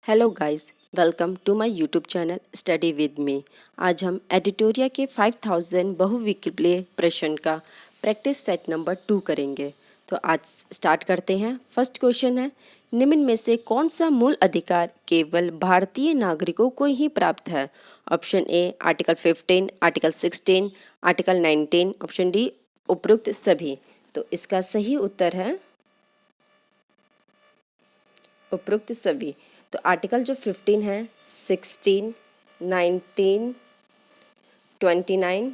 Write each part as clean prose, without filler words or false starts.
Hello guys, welcome to my YouTube channel study with me. आज हम एडिटोरिया के 5000 बहुविकल्पीय प्रश्न का प्रैक्टिस सेट नंबर 2 करेंगे। तो आज स्टार्ट करते हैं। फर्स्ट क्वेश्चन है, निम्न में से कौन सा मूल अधिकार केवल भारतीय नागरिकों को ही प्राप्त है? Option A article 15, article 16, article 19, option D उपरोक्त सभी। तो इसका सही उत्तर है उपरोक्त सभी। तो आर्टिकल जो 15 है, 16, 19, 29,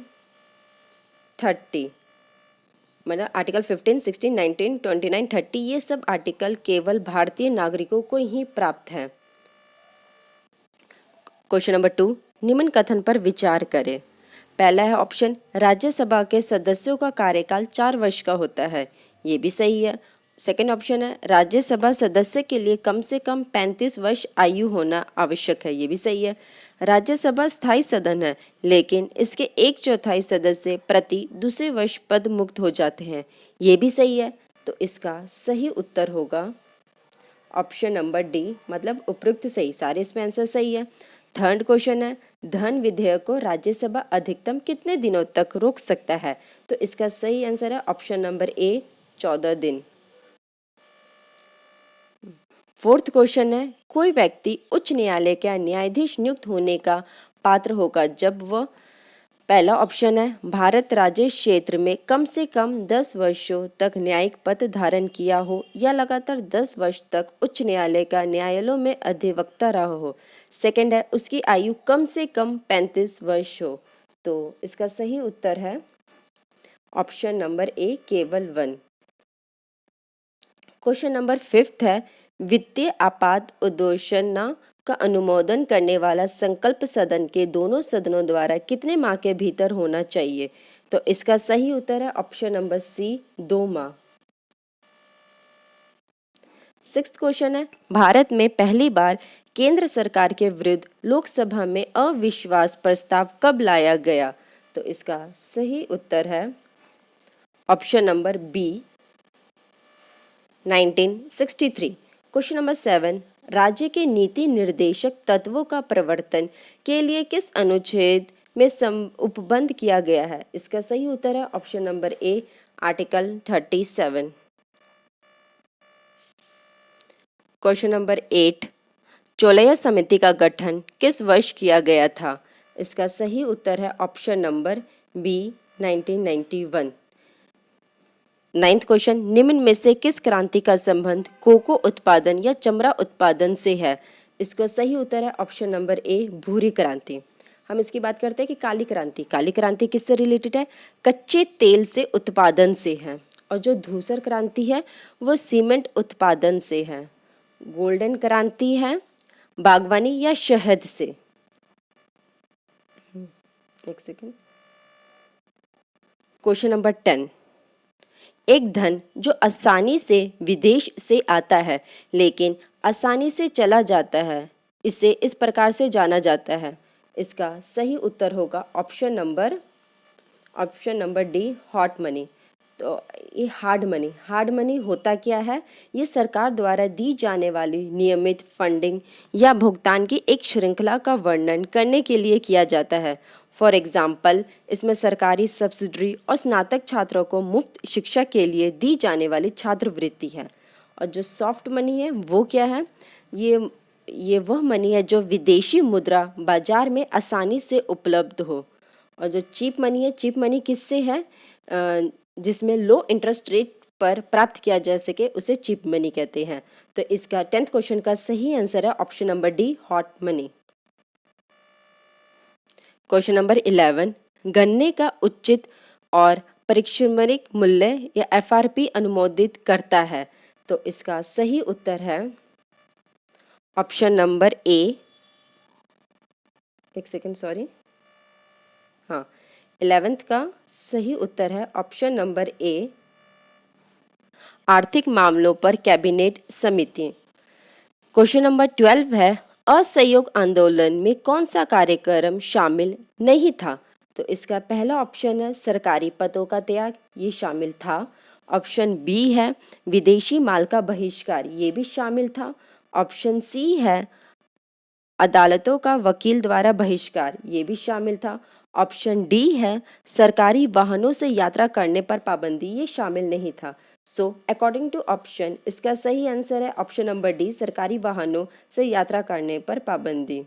30, मतलब आर्टिकल 15, 16, 19, 29, 30 ये सब आर्टिकल केवल भारतीय नागरिकों को ही प्राप्त है। क्वेश्चन नंबर 2, निम्न कथन पर विचार करें। पहला है ऑप्शन, राज्यसभा के सदस्यों का कार्यकाल 4 वर्ष का होता है। ये भी सही है। सेकेंड ऑप्शन है, राज्यसभा सदस्य के लिए कम से कम 35 वर्ष आयु होना आवश्यक है। ये भी सही है। राज्यसभा स्थायी सदन है, लेकिन इसके 1/4 सदस्य प्रति दूसरे वर्ष पद मुक्त हो जाते हैं। ये भी सही है। तो इसका सही उत्तर होगा ऑप्शन नंबर डी, मतलब उपयुक्त सही। सारे इसमें आंसर सही है। थर्ड क्वेश्चन है, धन विधेयक को राज्यसभा अधिकतम कितने दिनों तक रोक सकता है? तो इसका सही आंसर है ऑप्शन नंबर ए, 14 दिन। फोर्थ क्वेश्चन है, कोई व्यक्ति उच्च न्यायालय का न्यायाधीश नियुक्त होने का पात्र होगा जब वह, पहला ऑप्शन है, भारत राज्य क्षेत्र में कम से कम 10 वर्षों तक न्यायिक पद धारण किया हो या लगातार 10 वर्ष तक उच्च न्यायालय का न्यायालयों में अधिवक्ता रहा हो। सेकंड है, उसकी आयु कम से कम 35 वर्ष हो। तो इसका सही उत्तर है ऑप्शन नंबर ए, केवल 1। क्वेश्चन नंबर 5 है, वित्तीय आपात उद्घोषणा का अनुमोदन करने वाला संकल्प सदन के दोनों सदनों द्वारा कितने माह के भीतर होना चाहिए? तो इसका सही उत्तर है ऑप्शन नंबर सी, 2 माह। सिक्स्थ क्वेश्चन है, भारत में पहली बार केंद्र सरकार के विरुद्ध लोकसभा में अविश्वास प्रस्ताव कब लाया गया? तो इसका सही उत्तर है option number B, 1963। Question number 7, राज्य के नीति निर्देशक तत्वों का प्रवर्तन के लिए किस अनुच्छेद में उपबंध किया गया है? इसका सही उत्तर है option number A, article 37। Question number 8, चोलैया समिति का गठन किस वर्ष किया गया था? इसका सही उत्तर है option number B, 1991। Ninth question, निम्न में से किस क्रांति का संबंध कोको उत्पादन या चमड़ा उत्पादन से है? इसका सही उत्तर है ऑप्शन नंबर ए, भूरी क्रांति। हम इसकी बात करते हैं कि काली क्रांति। काली क्रांति किससे रिलेटेड है? कच्चे तेल से उत्पादन से है। और जो धूसर क्रांति है वो सीमेंट उत्पादन से है। गोल्डन क्रांति है बागवानी या शहद से। एक सेकेंड। क्वेश्चन नंबर 10, एक धन जो आसानी से विदेश से आता है लेकिन आसानी से चला जाता है, इसे इस प्रकार से जाना जाता है। इसका सही उत्तर होगा option number D, hot money. तो ये हार्ड मनी होता क्या है? ये सरकार द्वारा दी जाने वाली नियमित फंडिंग या भुगतान की एक श्रृंखला का वर्णन करने के लिए किया जाता है। फॉर एग्जाम्पल, इसमें सरकारी सब्सिडी और स्नातक छात्रों को मुफ्त शिक्षा के लिए दी जाने वाली छात्रवृत्ति है। और जो सॉफ्ट मनी है वो क्या है? ये वह मनी है जो विदेशी मुद्रा बाजार में आसानी से उपलब्ध हो। और जो चीप मनी है, चीप मनी किससे है? जिसमें लो इंटरेस्ट रेट पर प्राप्त किया जा सके, उसे चीप मनी कहते हैं। तो इसका 10th क्वेश्चन का सही आंसर है option number D, hot money. Question number 11, गन्ने का उचित और पारिश्रमिक मूल्य या एफआरपी अनुमोदित करता है। तो इसका सही उत्तर है ऑप्शन नंबर ए, एक सेकेंड सॉरी, हाँ, 11th का सही उत्तर है ऑप्शन नंबर ए, आर्थिक मामलों पर कैबिनेट समिति। क्वेश्चन नंबर 12 है, असहयोग आंदोलन में कौन सा कार्यक्रम शामिल नहीं था? तो इसका पहला ऑप्शन है सरकारी पदों का त्याग, ये शामिल था। ऑप्शन बी है विदेशी माल का बहिष्कार, ये भी शामिल था। ऑप्शन सी है अदालतों का वकील द्वारा बहिष्कार, ये भी शामिल था। ऑप्शन डी है सरकारी वाहनों से यात्रा करने पर पाबंदी, ये शामिल नहीं था। सो अकॉर्डिंग टू ऑप्शन इसका सही आंसर है ऑप्शन नंबर डी, सरकारी वाहनों से यात्रा करने पर पाबंदी।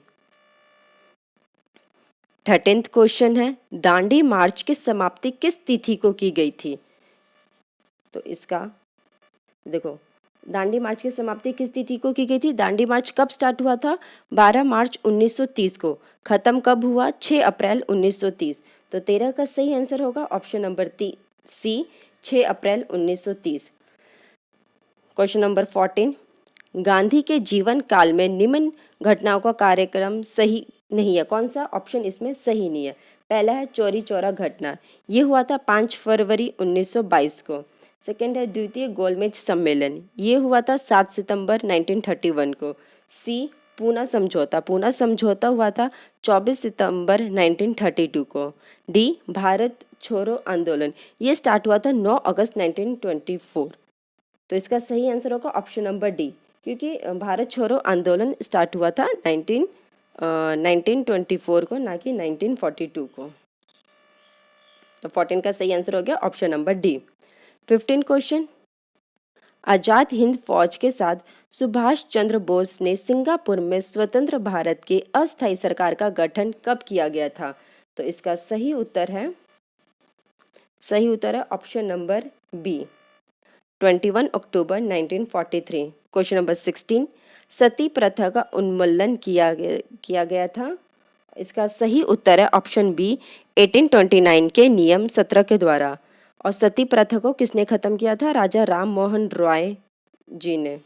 13th क्वेश्चन है दांडी मार्च की समाप्ति किस तिथि को की गई थी? तो इसका देखो, दांडी मार्च की समाप्ति किस तिथि को की गई थी? दांडी मार्च कब स्टार्ट हुआ था? 12 मार्च 1930 को। खत्म कब हुआ? 6 अप्रैल 1930। तो 13 का सही आंसर होगा ऑप्शन नंबर सी, 6 अप्रैल 1930। क्वेश्चन नंबर 14, गांधी के जीवन काल में निम्न घटनाओं का कार्यक्रम सही नहीं है, कौन सा ऑप्शन इसमें सही नहीं है? पहला है चौरी चौरा घटना, ये हुआ था 5 फरवरी 1922 को। सेकेंड है द्वितीय गोलमेज सम्मेलन, ये हुआ था 7 सितंबर 1931 को। सी पूना समझौता हुआ था 24 सितंबर 1932 को। डी भारत छोड़ो आंदोलन, ये स्टार्ट हुआ था 9 अगस्त 1924। तो इसका सही आंसर होगा ऑप्शन नंबर डी, क्योंकि भारत छोड़ो आंदोलन स्टार्ट हुआ था 1924 को, ना कि 1942 को। तो 14 का सही आंसर हो गया option number D. 15 question, Azad Hind फौज के साथ सुभाष चंद्र बोस ने सिंगापुर में स्वतंत्र भारत की अस्थायी सरकार का गठन कब किया गया था? तो इसका सही उत्तर है ऑप्शन नंबर बी, 21 अक्टूबर 1943। क्वेश्चन नंबर 16, सती प्रथा का उन्मूलन किया गया था, इसका सही उत्तर है ऑप्शन बी, 1829 के नियम 17 के द्वारा। और सती प्रथा को किसने खत्म किया था? राजा राम मोहन रॉय जी ने।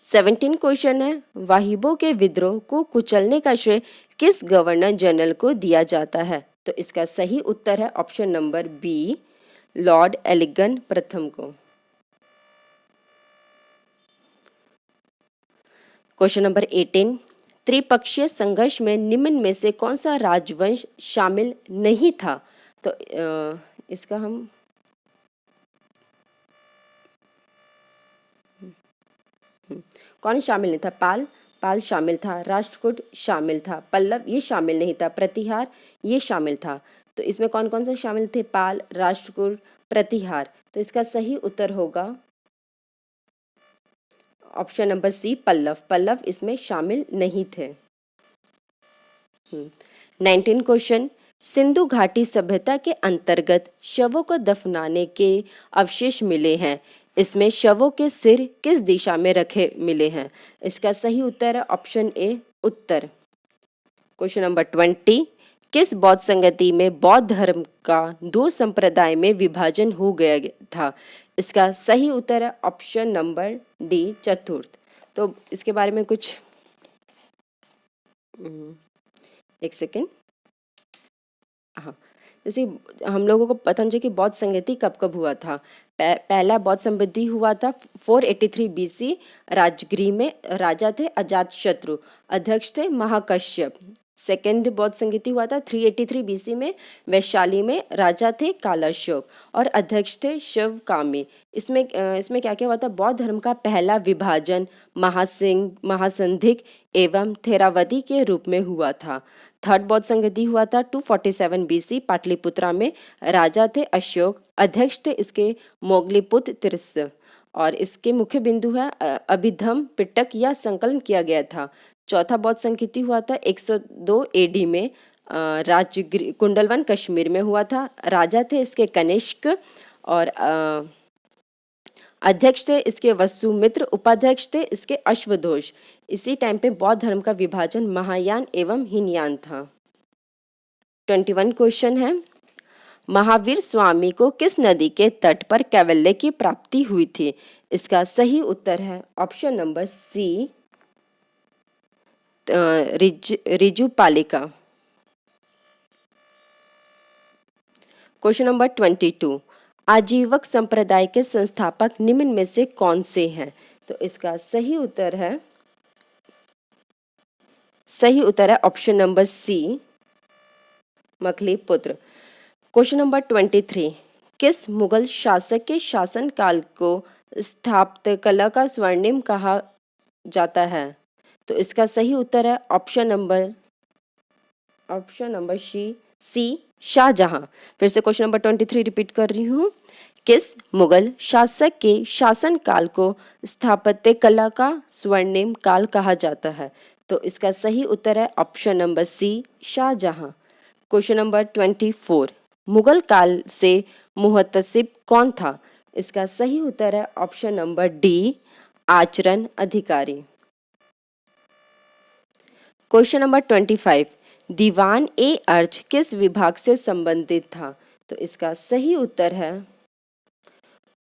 17 क्वेश्चन है वाहिबों के विद्रोह को कुचलने का श्रेय किस गवर्नर जनरल को दिया जाता है? तो इसका सही उत्तर है ऑप्शन नंबर बी, लॉर्ड एलिगन प्रथम को। क्वेश्चन नंबर 18, त्रिपक्षीय संघर्ष में निम्न में से कौन सा राजवंश शामिल नहीं था? तो इसका हम कौन शामिल नहीं था? पाल शामिल था, राष्ट्रकूट शामिल था, पल्लव ये शामिल नहीं था, प्रतिहार ये शामिल था। तो इसमें कौन कौन से शामिल थे? पाल, राष्ट्रकूट, प्रतिहार। तो इसका सही उत्तर होगा ऑप्शन नंबर सी, पल्लव इसमें शामिल नहीं थे। 19 क्वेश्चन, सिंधु घाटी सभ्यता के अंतर्गत शवों को दफनाने के अवशेष मिले हैं, इसमें शवों के सिर किस दिशा में रखे मिले हैं? इसका सही उत्तर है option A, Uttar. Question number 20, किस बौद्ध संगति में बौद्ध धर्म का 2 संप्रदाय में विभाजन हो गया था? इसका सही उत्तर है ऑप्शन नंबर डी, चतुर्थ। तो इसके बारे में कुछ एक सेकेंड, हाँ, जैसे हम लोगों को पता होना चाहिए कि बौद्ध संगति कब कब हुआ था। पहला बौद्ध संगति हुआ था 483 बीसी, राजगृह में राजा थे अजातशत्रु, अध्यक्ष थे महाकश्यप। सेकेंड बौद्ध संगति हुआ था 383 बीसी में, वैशाली में राजा थे कालाशोक और अध्यक्ष थे शिवकामी। इसमें क्या क्या हुआ था? बौद्ध धर्म का पहला विभाजन महासंधिक एवं थेरावदी के रूप में हुआ था। थर्ड बौद्ध संगति हुआ था 247 बीसी, पाटलिपुत्रा में राजा थे अशोक, अध्यक्ष थे इसके मोगलीपुत्र तिरस और इसके मुख्य बिंदु है अभिधम पिटक या संकलन किया गया था। चौथा बौद्ध संगति हुआ था 102 एडी में, राजगृह कुंडलवन कश्मीर में हुआ था, राजा थे इसके कनिष्क और अध्यक्ष थे इसके वसुमित्र, उपाध्यक्ष थे इसके अश्वघोष। इसी टाइम पे बौद्ध धर्म का विभाजन महायान एवं हीनयान था। 21 क्वेश्चन है महावीर स्वामी को किस नदी के तट पर कैवल्य की प्राप्ति हुई थी? इसका सही उत्तर है ऑप्शन नंबर सी, रिजुपालिका। क्वेश्चन नंबर 22, आजीवक संप्रदाय के संस्थापक निम्न में से कौन से हैं? तो इसका सही उत्तर है option number C, Makhaliputra. Question number 23, किस मुगल शासक के शासन काल को स्थापत्य कला का स्वर्णिम कहा जाता है? तो इसका सही उत्तर है ऑप्शन नंबर सी शाहजहां। फिर से क्वेश्चन नंबर 23 रिपीट कर रही हूँ। किस मुगल शासक के शासनकाल को स्थापत्य कला का स्वर्णिम काल कहा जाता है? तो इसका सही उत्तर है option number C Shahjahan. Question number 24, Mughal काल से मुहतसिब कौन था? इसका सही उत्तर है ऑप्शन नंबर डी आचरण अधिकारी। क्वेश्चन नंबर 25, दीवान ए अर्ज किस विभाग से संबंधित था? तो इसका सही उत्तर है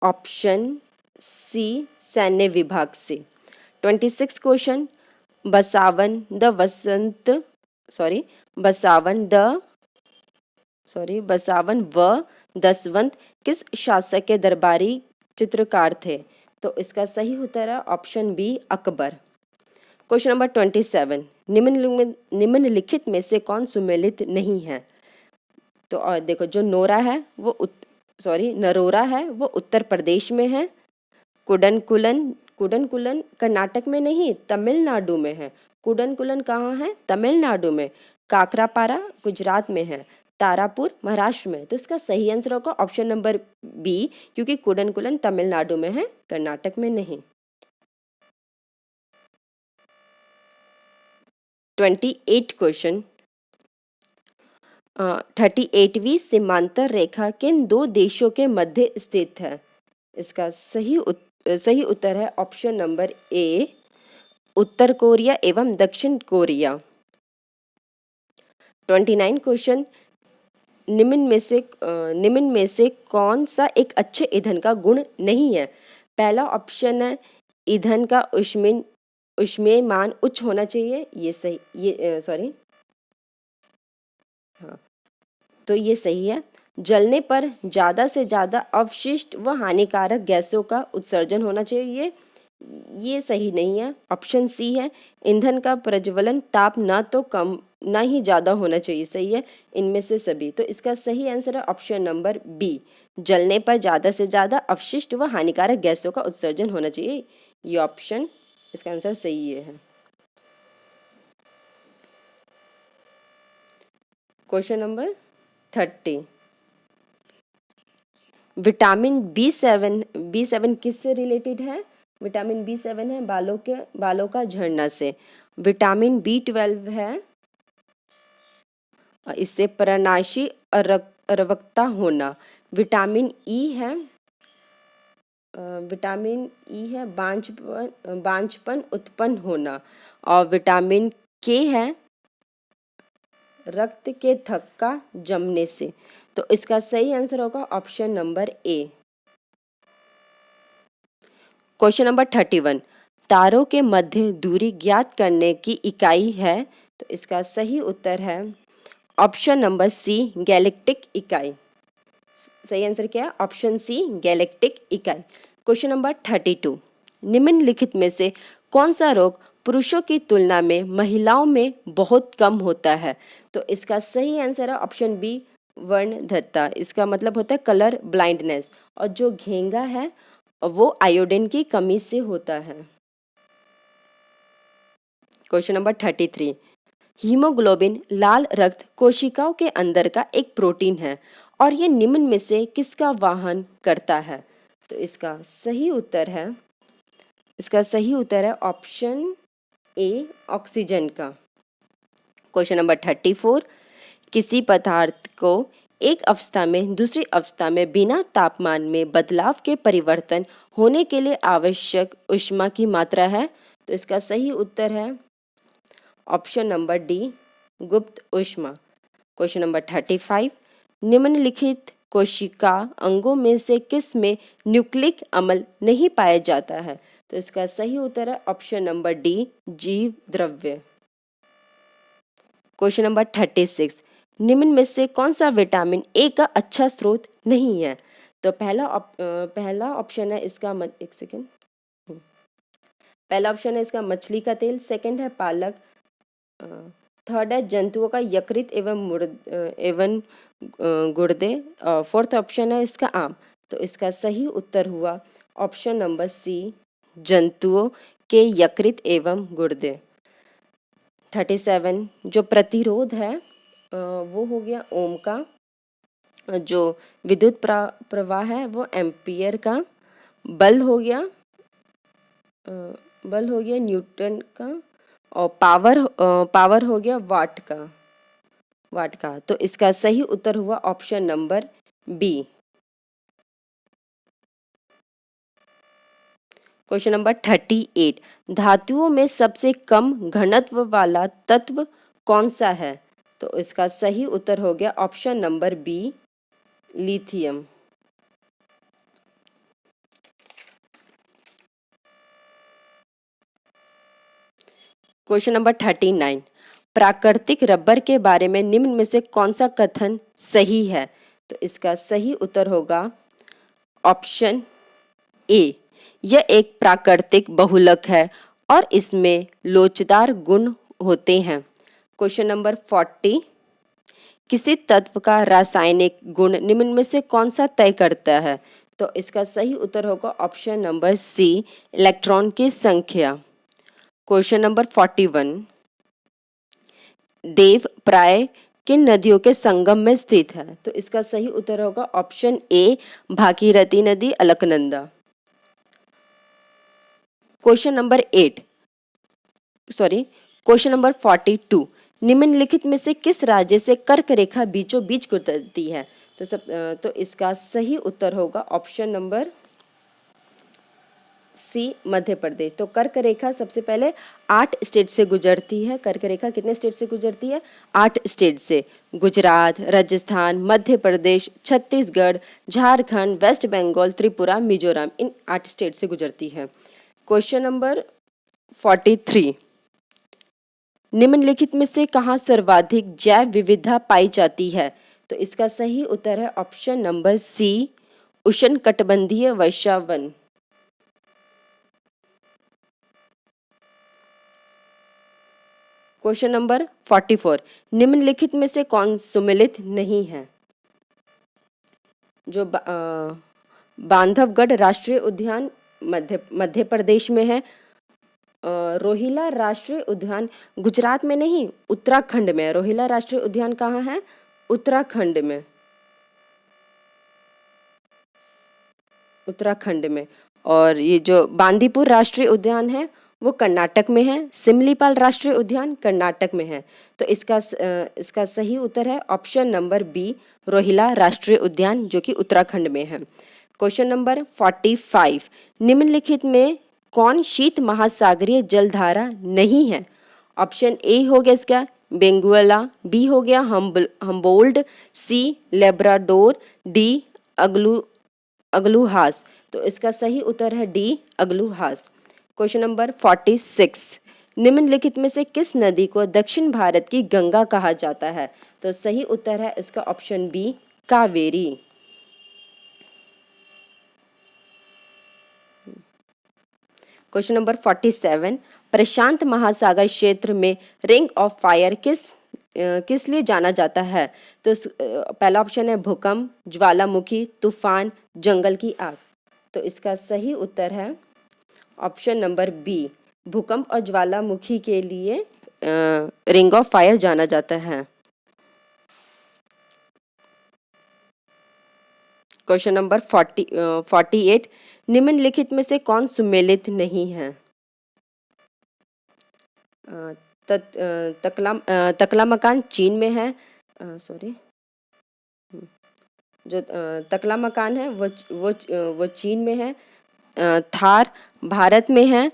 ऑप्शन सी सैन्य विभाग से। 26 question, Basawan the Vasant sorry Basawan the Basawan व दसवंत किस शासक के दरबारी चित्रकार थे? तो इसका सही उत्तर है option B Akbar. Question number 27, निम्नलिखित में से कौन सुमेलित नहीं है? तो और देखो, जो नरोरा है वो उत्तर प्रदेश में है। कुडनकुलन कर्नाटक में नहीं, तमिलनाडु में है। कुडनकुलन कहाँ है? तमिलनाडु में। काकरापारा गुजरात में है। तारापुर महाराष्ट्र में। तो इसका सही आंसर होगा ऑप्शन नंबर बी, क्योंकि कुडनकुलन तमिलनाडु में है, कर्नाटक में नहीं। 28 क्वेश्चन, 38वीं सीमांतर रेखा किन दो देशों के मध्य स्थित है? इसका सही उत्तर है option number A Uttar Korea एवं दक्षिण कोरिया। 29 क्वेश्चन, निम्न में से कौन सा एक अच्छे ईंधन का गुण नहीं है? पहला ऑप्शन है ईंधन का ऊष्मीयमान उच्च होना चाहिए, तो ये सही है। जलने पर ज़्यादा से ज़्यादा अवशिष्ट व हानिकारक गैसों का उत्सर्जन होना चाहिए, ये सही नहीं है। ऑप्शन सी है ईंधन का प्रज्वलन ताप ना तो कम ना ही ज़्यादा होना चाहिए, सही है इनमें से सभी। तो इसका सही आंसर है ऑप्शन नंबर बी, जलने पर ज़्यादा से ज़्यादा अवशिष्ट व हानिकारक गैसों का उत्सर्जन होना चाहिए, ये ऑप्शन इसका आंसर सही है। क्वेश्चन नंबर 30, विटामिन बी7 किससे रिलेटेड है? विटामिन बी7 है बालों का झड़ना से। विटामिन बी12 है इससे प्रणाशी अरवकता होना। विटामिन ई है बांझपन उत्पन्न होना। और विटामिन के है रक्त के थक्का जमने से। तो इसका सही आंसर होगा option number A. Question number 31, तारों के मध्य दूरी ज्ञात करने की इकाई है? तो इसका सही उत्तर है ऑप्शन नंबर सी गैलेक्टिक इकाई। सही आंसर क्या है? ऑप्शन सी गैलेक्टिक इकाई। क्वेश्चन नंबर 32, निम्नलिखित में से कौन सा रोग पुरुषों की तुलना में महिलाओं में बहुत कम होता है? तो इसका सही आंसर है ऑप्शन बी वर्णवृद्धता। इसका मतलब होता है कलर ब्लाइंडनेस। और जो घेंगा है वो आयोडीन की कमी से होता है। क्वेश्चन नंबर 33, हीमोग्लोबिन लाल रक्त कोशिकाओं के अंदर का एक प्रोटीन है और ये निम्न में से किसका वहन करता है? तो इसका सही उत्तर है ऑप्शन ए ऑक्सीजन का। क्वेश्चन नंबर 34, किसी पदार्थ को एक अवस्था में दूसरी अवस्था में बिना तापमान में बदलाव के परिवर्तन होने के लिए आवश्यक ऊष्मा की मात्रा है? तो इसका सही उत्तर है ऑप्शन नंबर डी गुप्त ऊष्मा। क्वेश्चन नंबर 35, निम्नलिखित कोशिका अंगों में से किस में न्यूक्लिक अम्ल नहीं पाया जाता है? तो इसका सही उत्तर है ऑप्शन नंबर डी जीव द्रव्य। क्वेश्चन नंबर 36, निम्न में से कौन सा विटामिन ए का अच्छा स्रोत नहीं है? तो पहला ऑप्शन है इसका पहला ऑप्शन है इसका मछली का तेल, सेकंड है पालक, थर्ड है जंतुओं का यकृत एवं गुर्दे, फोर्थ ऑप्शन है इसका आम। तो इसका सही उत्तर हुआ ऑप्शन नंबर सी जंतुओं के यकृत एवं गुर्दे। 37 जो प्रतिरोध है वो हो गया ओम का, जो विद्युत प्रवाह है वो एम्पियर का, बल हो गया न्यूटन का, और पावर हो गया वाट का। तो इसका सही उत्तर हुआ option number B. Question number 38, धातुओं में सबसे कम घनत्व वाला तत्व कौन सा है? तो इसका सही उत्तर हो गया option number B, lithium. Question number 39, प्राकृतिक रबर के बारे में निम्न में से कौन सा कथन सही है? तो इसका सही उत्तर होगा ऑप्शन ए, यह एक प्राकृतिक बहुलक है और इसमें लोचदार गुण होते हैं। क्वेश्चन नंबर 40, किसी तत्व का रासायनिक गुण निम्न में से कौन सा तय करता है? तो इसका सही उत्तर होगा ऑप्शन नंबर सी, इलेक्ट्रॉन की संख्या। क्वेश्चन नंबर 41, देव प्राय किन नदियों के संगम में स्थित है? तो इसका सही उत्तर होगा ऑप्शन ए, भागीरथी नदी, अलकनंदा। क्वेश्चन नंबर 42, निम्नलिखित में से किस राज्य से कर्क रेखा बीचों बीच गुजरती है? तो इसका सही उत्तर होगा ऑप्शन नंबर सी, मध्य प्रदेश। तो कर्क रेखा सबसे पहले 8 स्टेट से गुजरती है। कर्क रेखा कितने स्टेट से गुजरती है? 8 स्टेट से। गुजरात, राजस्थान, मध्य प्रदेश, छत्तीसगढ़, झारखंड, वेस्ट बंगाल, त्रिपुरा, मिजोरम, इन 8 स्टेट से गुजरती है। क्वेश्चन नंबर 43, निम्नलिखित में से कहाँ सर्वाधिक जैव विविधता पाई जाती है? तो इसका सही उत्तर है ऑप्शन नंबर सी, उष्णकटिबंधीय वर्षावन। क्वेश्चन नंबर 44, निम्नलिखित में से कौन सुमेलित नहीं है? जो बांधवगढ़ राष्ट्रीय उद्यान मध्य प्रदेश में है, रोहिला राष्ट्रीय उद्यान गुजरात में नहीं, उत्तराखंड में है। रोहिला राष्ट्रीय उद्यान कहाँ है? उत्तराखंड में। और ये जो बांदीपुर राष्ट्रीय उद्यान है वो कर्नाटक में है। सिमलीपाल राष्ट्रीय उद्यान कर्नाटक में है। तो इसका सही उत्तर है ऑप्शन नंबर बी, रोहिला राष्ट्रीय उद्यान, जो कि उत्तराखंड में है। क्वेश्चन नंबर 45, निम्नलिखित में कौन शीत महासागरीय जलधारा नहीं है? ऑप्शन ए हो गया इसका बेंगुएला, बी हो गया हम्बोल्ट, सी लेब्राडोर, डी अगलुहास। तो इसका सही उत्तर है डी, अगलुहास। क्वेश्चन नंबर 46, निम्नलिखित में से किस नदी को दक्षिण भारत की गंगा कहा जाता है? तो सही उत्तर है इसका option B, Kaveri. Question number 47, प्रशांत महासागर क्षेत्र में रिंग ऑफ फायर किस लिए जाना जाता है? तो पहला ऑप्शन है भूकंप, ज्वालामुखी, तूफान, जंगल की आग। तो इसका सही उत्तर है ऑप्शन नंबर बी, भूकंप और ज्वालामुखी के लिए रिंग ऑफ फायर जाना जाता है। क्वेश्चन नंबर 48, निम्नलिखित में से कौन सुमेलित नहीं है? तकलामकान चीन में है। जो तकलामकान है वो चीन में है। थार भारत में है।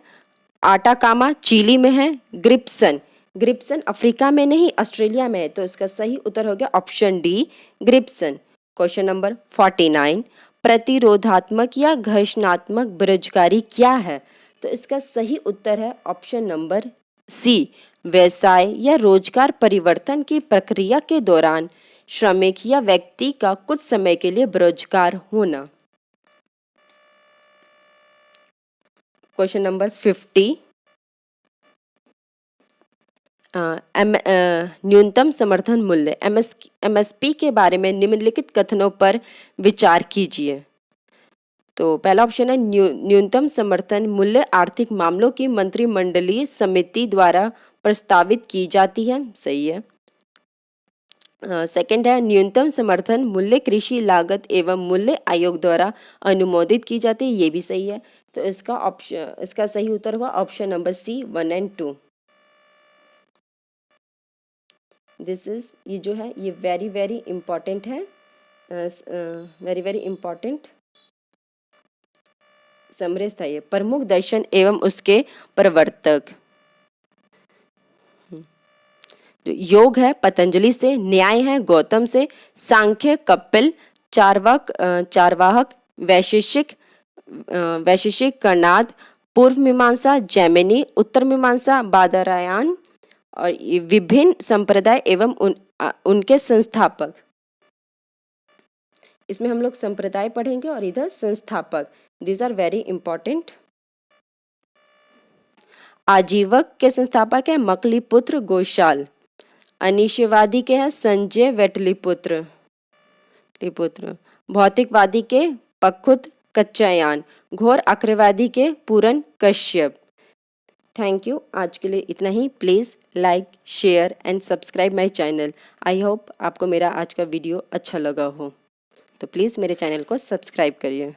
आटाकामा चिली में है। ग्रिप्सन अफ्रीका में नहीं, ऑस्ट्रेलिया में है। तो इसका सही उत्तर हो गया ऑप्शन डी, ग्रिप्सन। क्वेश्चन नंबर 49, प्रतिरोधात्मक या घर्षणात्मक बेरोजगारी क्या है? तो इसका सही उत्तर है ऑप्शन नंबर सी, व्यवसाय या रोजगार परिवर्तन की प्रक्रिया के दौरान श्रमिक या व्यक्ति का कुछ समय के लिए बेरोजगार होना। क्वेश्चन नंबर 50, न्यूनतम समर्थन मूल्य एमएसपी के बारे में निम्नलिखित कथनों पर विचार कीजिए। तो पहला ऑप्शन है न्यूनतम समर्थन मूल्य आर्थिक मामलों की मंत्रिमंडलीय समिति द्वारा प्रस्तावित की जाती है, सही है। सेकंड है न्यूनतम समर्थन मूल्य कृषि लागत एवं मूल्य आयोग द्वारा अनुमोदित की जाती है, ये भी सही है। तो इसका सही उत्तर हुआ ऑप्शन नंबर सी 1 और 2। ये जो है ये वेरी वेरी इम्पॉर्टेंट है, वेरी वेरी इम्पॉर्टेंट समरेश था ये। प्रमुख दर्शन एवं उसके प्रवर्तक, तो योग है पतंजलि से, न्याय है गौतम से, सांख्य कपिल, चारवाहक वैशेषिक कणाद, पूर्व मीमांसा जैमिनी, उत्तर मीमांसा बादरायण और विभिन्न संप्रदाय एवं उनके संस्थापक। इसमें हम लोग संप्रदाय पढ़ेंगे और इधर संस्थापक। These are very important. Ajivaka के संस्थापक है मकलीपुत्र गोशाल, अनिश्चयवादी के हैं संजय वेटलीपुत्र, भौतिकवादी के पखुत कच्चायान, घोर आक्रवादी के पूरन कश्यप। Thank you. आज के लिए इतना ही। Please like share and subscribe my channel. I hope आपको मेरा आज का वीडियो अच्छा लगा हो, तो प्लीज़ मेरे चैनल को सब्सक्राइब करिए।